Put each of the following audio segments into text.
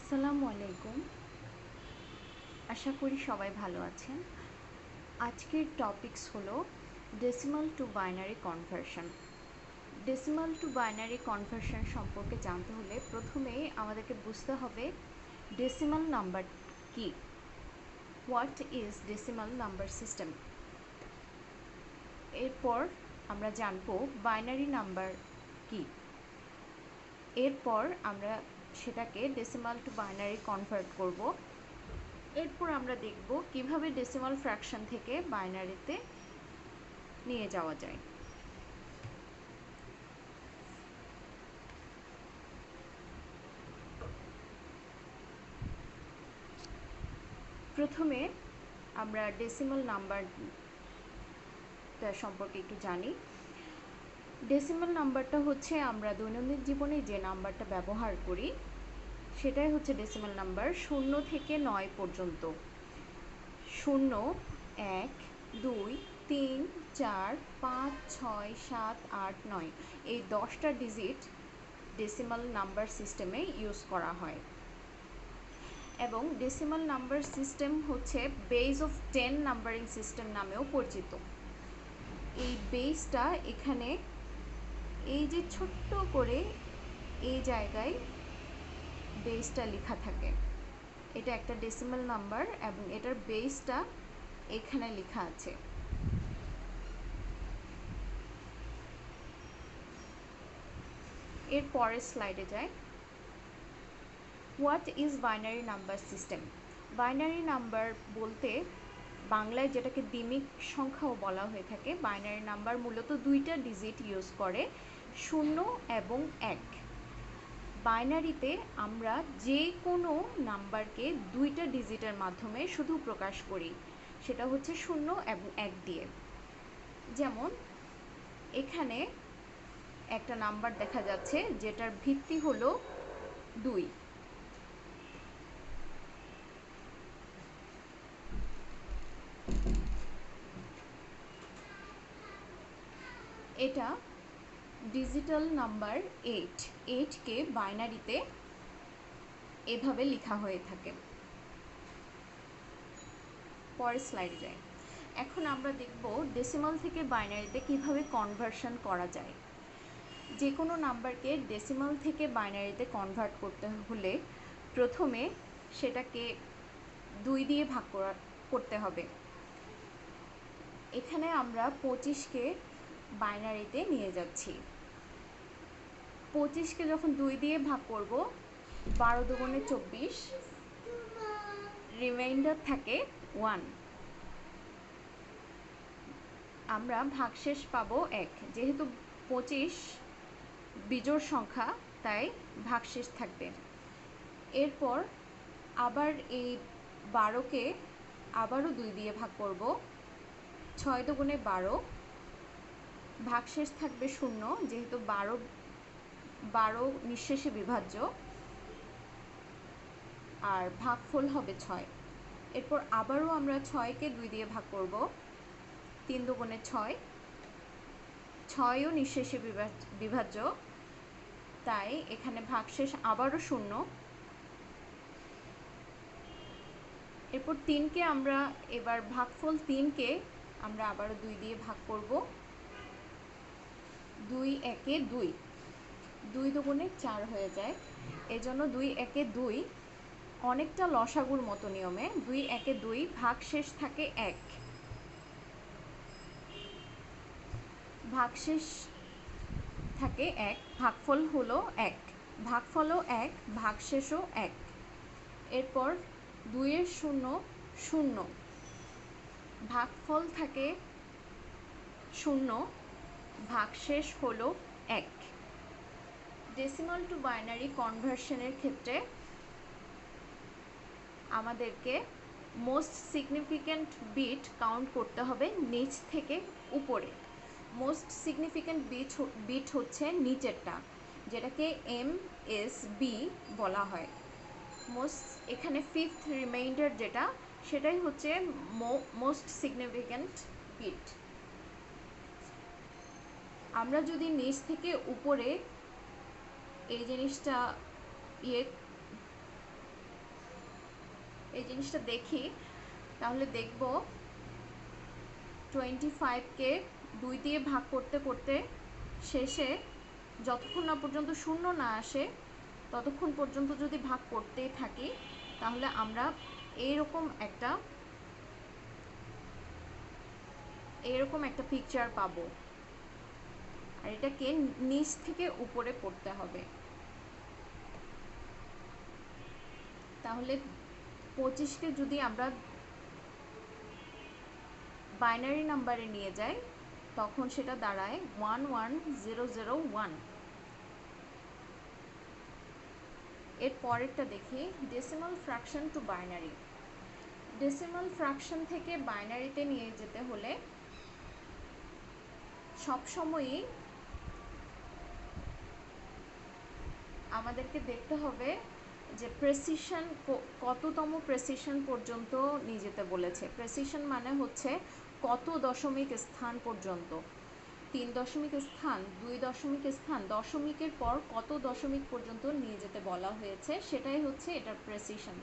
আসসালামু আলাইকুম। আশা করি সবাই ভালো আছেন। আজকের টপিকস হলো decimal two binary conversion. Decimal two binary conversion সম্পর্কে জানতে হলে প্রথমেই আমাদেরকে বুঝতে হবে ডেসিমাল নাম্বার কি। What is decimal number system. এরপর আমরা জানব বাইনারি নাম্বার কি। এরপর আমরা সেটাকে ডেসিমাল টু বাইনারি কনভার্ট করব। এরপর আমরা দেখব কিভাবে ডেসিমাল ফ্র্যাকশন থেকে বাইনারিতে নিয়ে যাওয়া যায়। প্রথমে আমরা ডেসিমাল নাম্বারটা সম্পর্কে একটু জানি। ডেসিমাল নাম্বারটা হচ্ছে আমরা দৈনন্দিন জীবনে যে নাম্বারটা ব্যবহার করি সেটাই হচ্ছে ডেসিমাল নাম্বার। 0 থেকে 9 পর্যন্ত। 0, 1, 2, 3, 4, 5, 6, 7, 8, 9 এই 10টা ডিজিট ডেসিমাল নাম্বার সিস্টেমে ইউজ করা হয়। এবং ডেসিমাল নাম্বার সিস্টেম হচ্ছে বেস অফ 10 নাম্বারিং সিস্টেম নামেও পরিচিত। এই বেসটা এখানে এই যে ছোট্ট করে এই জায়গায় বেসটা লেখা থাকে, এটা একটা ডেসিমাল নাম্বার এবং এটার বেসটা এখানে লেখা আছে। এর পরের স্লাইডে যাই। What is binary number system. Binary number বলতে বাংলায় যেটাকে দ্বিমিক সংখ্যাও বলা হয়ে থাকে। বাইনারি নাম্বার মূলত 2টা ডিজিট ইউজ করে, 0 এবং 1। বাইনারিতে আমরা যে কোনো নাম্বারকে 2টা ডিজিটের মাধ্যমে শুধু প্রকাশ করি, সেটা হচ্ছে 0 এবং 1 দিয়ে। যেমন এখানে একটা নাম্বার দেখা যাচ্ছে যেটার ভিত্তি হলো 2। এটা ডিজিটাল নাম্বার 8। 8কে বাইনারিতে এভাবে লেখা হয়ে থাকে। পরের স্লাইডে যাই। এখন আমরা দেখব ডেসিমাল থেকে বাইনারিতে কিভাবে কনভার্সন করা যায়। যে কোনো নাম্বারকে ডেসিমাল থেকে বাইনারিতে কনভার্ট করতে হলে প্রথমে সেটাকে 2 দিয়ে ভাগ করতে হবে। এখানে আমরা 25কে বাইনারিতে নিয়ে যাচ্ছি। 25কে যখন 2 দিয়ে ভাগ করব, 12 দুগুণে 24, রিমাইন্ডার থাকে 1। আমরা ভাগশেষ পাবো 1। যেহেতু 25 বিজোড় সংখ্যা তাই ভাগশেষ থাকবে। এরপর আবার এই 12কে আবারও 2 দিয়ে ভাগ করব, 6 দুগুণে 12, ভাগশেষ থাকবে 0। যেহেতু 12 নিঃশেষে বিভাজ্য, আর ভাগফল হবে 6। এরপর আবারও আমরা 6কে 2 দিয়ে ভাগ করব, 3 দুগুণে 6, 6ও নিঃশেষে বিভাজ্য, তাই এখানে ভাগশেষ আবারও 0। এরপর 3কে আমরা এবার ভাগফল 3কে আমরা আবারও 2 দিয়ে ভাগ করব, 2 একে 2, 2 দুগুণে 4 হয়ে যায়। এজন্য 2 একে 2 অনেকটা লসাগুর মতো নিয়মে 2 একে 2, ভাগশেষ থাকে 1। ভাগশেষ থাকে 1, ভাগফল হলো 1। ভাগফলও 1, ভাগশেষও 1। এরপর 2 এর 0 0, ভাগফল থাকে 0, ভাগশেষ হলো 1। ডেসিমাল টু বাইনারি কনভার্সনের ক্ষেত্রে আমাদেরকে মোস্ট সিগনিফিক্যান্ট বিট কাউন্ট করতে হবে নিচ থেকে উপরে। মোস্ট সিগনিফিক্যান্ট বিট হচ্ছে নিচেরটা, যেটাকে MSB বলা হয়। এখানে 5th রিমাইন্ডার যেটা, সেটাই হচ্ছে মোস্ট সিগনিফিক্যান্ট বিট। আমরা যদি নিচ থেকে উপরে এই জিনিসটা এই জিনিসটা দেখি, তাহলে দেখব 25কে 2 দিয়ে ভাগ করতে করতে শেষে যতক্ষণ না পর্যন্ত শূন্য না আসে ততক্ষণ পর্যন্ত যদি ভাগ করতেই থাকি, তাহলে আমরা এইরকম একটা পিকচার পাবো। আর এটাকে নিচ থেকে উপরে করতে হবে। তাহলে 25কে যদি আমরা বাইনারি নাম্বারে নিয়ে যাই তখন সেটা দাঁড়ায় 11001। এর পরেরটা দেখি, decimal fraction two binary. Decimal fraction থেকে বাইনারিতে নিয়ে যেতে হলে সবসময়ই আমাদেরকে দেখতে হবে যে প্রেসিশন কততম প্রেসিশন পর্যন্ত নিয়ে যেতে বলেছে। প্রেসিশন মানে হচ্ছে কত দশমিক স্থান পর্যন্ত, 3 দশমিক স্থান, 2 দশমিক স্থান, দশমিকের পর কত দশমিক পর্যন্ত নিয়ে যেতে বলা হয়েছে, সেটাই হচ্ছে এটার প্রেসিশন।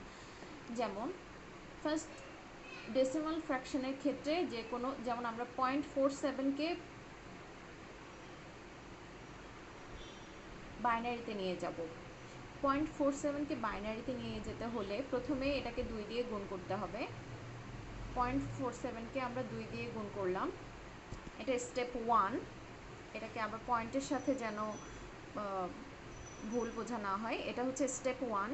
যেমন ফার্স্ট ডেসিমাল ফ্র্যাকশনের ক্ষেত্রে যে কোনো, যেমন আমরা 0.47কে বাইনারিতে নিয়ে যাব। 0.47কে বাইনারিতে নিয়ে যেতে হলে প্রথমে এটাকে 2 দিয়ে গুণ করতে হবে। 0.47কে আমরা 2 দিয়ে গুণ করলাম, এটা স্টেপ 1। এটাকে আবার পয়েন্টের সাথে যেন ভুল বোঝা না হয়, এটা হচ্ছে স্টেপ 1।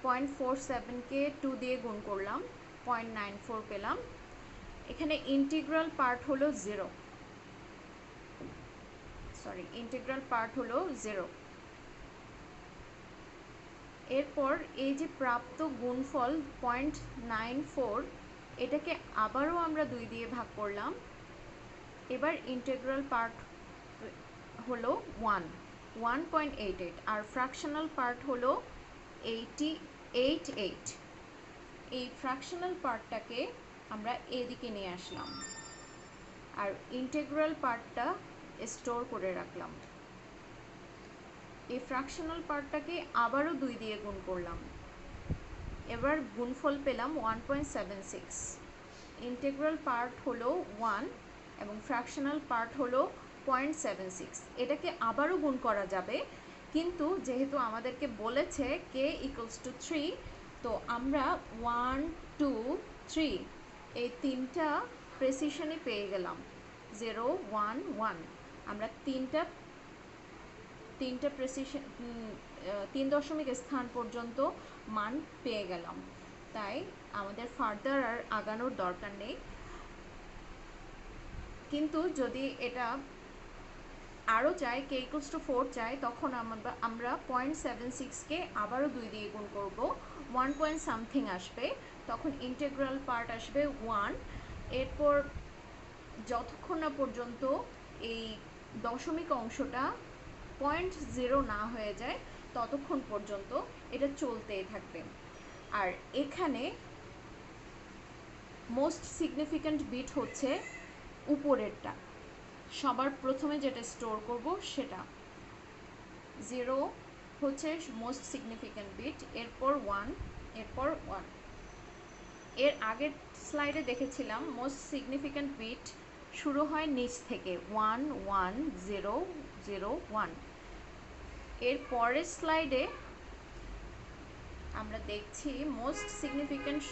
0.47কে 2 দিয়ে গুণ করলাম, 0.94 পেলাম। এখানে ইন্টিগ্রাল পার্ট হলো 0, এরপর এই যে প্রাপ্ত গুণফল 0.94, এটাকে আবারও আমরা 2 দিয়ে ভাগ করলাম। এবার ইন্টিগ্রাল পার্ট হলো 1.88 আর ফ্র্যাকশনাল পার্ট হলো 88। এই ফ্র্যাকশনাল পার্টটাকে আমরা এদিকে নিয়ে আসলাম আর ইন্টিগ্রাল পার্টটা স্টোর করে রাখলাম। এই ফ্র্যাকশনাল পার্টটাকে আবারও 2 দিয়ে গুণ করলাম, এবার গুণফল পেলাম 1.76। ইন্টিগ্রাল পার্ট হলো 1 এবং ফ্র্যাকশনাল পার্ট হলো 0.76। এটাকে আবারও গুণ করা যাবে, কিন্তু যেহেতু আমাদেরকে বলেছে k = 3, তো আমরা 1, 2, 3 এই 3টা প্রেসিশনই পেয়ে গেলাম। 0, 1, 1 আমরা তিনটা প্রেসিশন 3 দশমিক স্থান পর্যন্ত মান পেয়ে গেলাম। তাই আমাদের ফার্দার আর আগানোর দরকার নেই। কিন্তু যদি এটা আরও চাই, k = 4 চাই, তখন আমরা 0.76কে আবারও 2 দিয়ে গুণ করব, 1 পয়েন্ট সামথিং আসবে, তখন ইন্টিগ্রাল পার্ট আসবে 1। এরপর যতক্ষণ না পর্যন্ত এই দশমিক অংশটা 0.0 না হয়ে যায় ততক্ষণ পর্যন্ত এটা চলতেই থাকবে। আর এখানে মোস্ট সিগনিফিক্যান্ট বিট হচ্ছে উপরেরটা, সবার প্রথমে যেটা স্টোর করব সেটা। 0 হচ্ছে মোস্ট সিগনিফিক্যান্ট বিট, এরপর 1, এরপর 1। এর আগের স্লাইডে দেখেছিলাম মোস্ট সিগনিফিক্যান্ট বিট শুরু হয় নিচ থেকে 1, 1, 0, 0, 1। এর পরের স্লাইডে আমরা দেখছি মোস্ট সিগনিফিক্যান্ট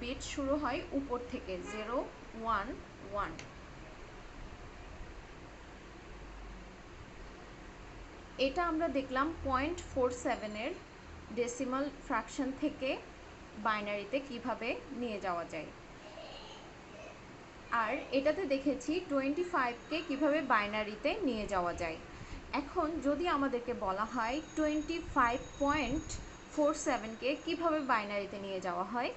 বিট শুরু হয় উপর থেকে 0, 1, 1। এটা আমরা দেখলাম 0.47-এর ডেসিমাল ফ্র্যাকশন থেকে বাইনারিতে কিভাবে নিয়ে যাওয়া যায়। আর এটাতে দেখেছি 25কে কিভাবে বাইনারিতে নিয়ে যাওয়া যায়। এখন যদি আমাদেরকে বলা হয় 25.47কে কিভাবে বাইনারিতে নিয়ে যাওয়া হয়,